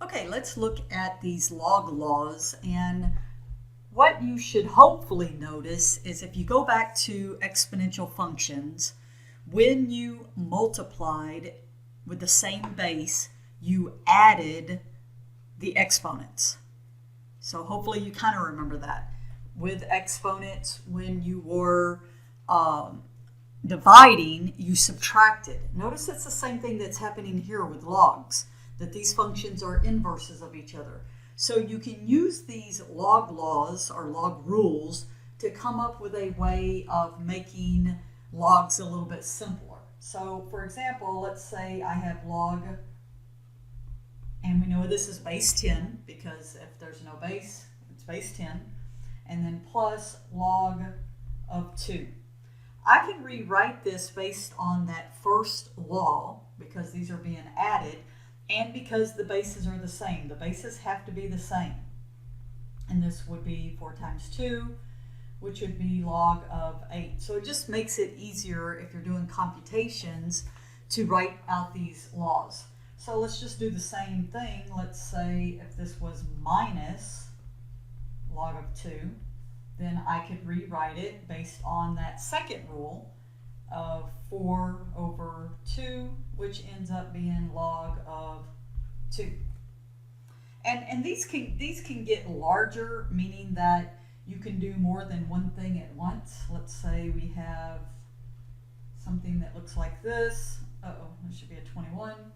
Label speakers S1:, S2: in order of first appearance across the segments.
S1: Okay, let's look at these log laws, and what you should hopefully notice is if you go back to exponential functions, when you multiplied with the same base, you added the exponents. So hopefully you kind of remember that. With exponents, when you were dividing, you subtracted. Notice it's the same thing that's happening here with logs, that these functions are inverses of each other. So you can use these log laws or log rules to come up with a way of making logs a little bit simpler. So for example, let's say I have log, and we know this is base 10 because if there's no base, it's base 10, and then plus log of 2. I can rewrite this based on that first law because these are being added and because the bases are the same. The bases have to be the same. And this would be 4 times 2, which would be log of 8. So it just makes it easier if you're doing computations to write out these laws. So let's just do the same thing. Let's say if this was minus log of 2, then I could rewrite it based on that second rule of 4 over 2, which ends up being log of 2. And these can get larger, meaning that you can do more than one thing at once. Let's say we have something that looks like this. It should be a 21.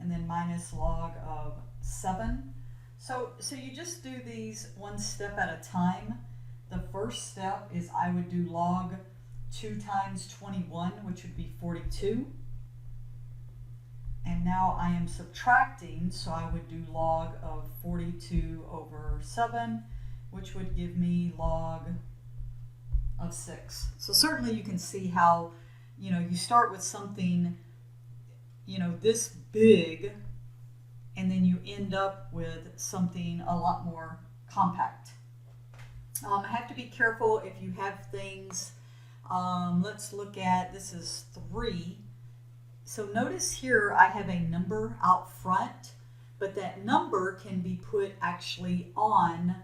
S1: And then minus log of 7. So you just do these one step at a time. The first step is I would do log 2 times 21, which would be 42. And now I am subtracting, so I would do log of 42 over 7, which would give me log of 6. So certainly you can see how, you start with something, this big, and then you end up with something a lot more compact. I have to be careful if you have things. Let's look at, this is 3. So notice here I have a number out front, but that number can be put actually on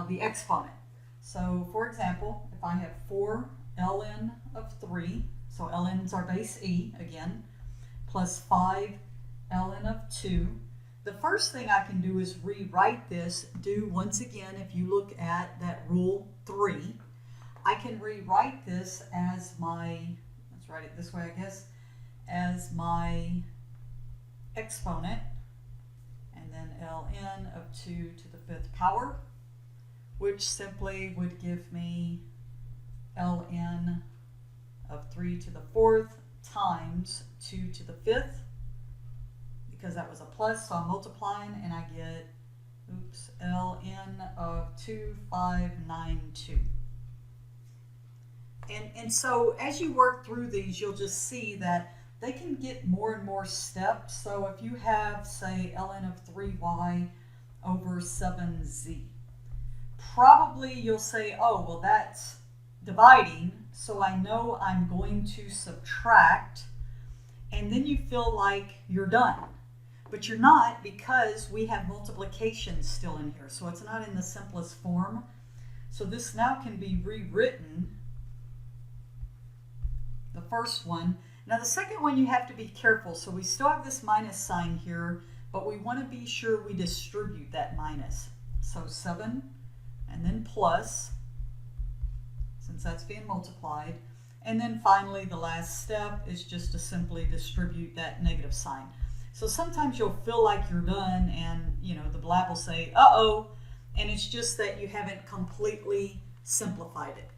S1: the exponent. So for example, if I have 4 ln of 3, so ln is our base e again, plus 5 ln of 2. The first thing I can do is rewrite this. Once again, if you look at that rule 3, I can rewrite this as let's write it this way, I guess, as my exponent, and then ln of 2 to the 5th power, which simply would give me ln of 3 to the 4th times 2 to the 5th, because that was a plus, so I'm multiplying, and I get, ln of 2592. And so as you work through these, you'll just see that they can get more and more steps. So if you have, say, ln of 3y over 7z, probably you'll say, oh, well, that's dividing, so I know I'm going to subtract, and then you feel like you're done. But you're not, because we have multiplication still in here. So it's not in the simplest form. So this now can be rewritten, the first one. Now the second one you have to be careful. So we still have this minus sign here, but we want to be sure we distribute that minus. So 7 and then plus, since that's being multiplied. And then finally the last step is just to simply distribute that negative sign. So sometimes you'll feel like you're done, and the blab will say, uh-oh, and it's just that you haven't completely simplified it.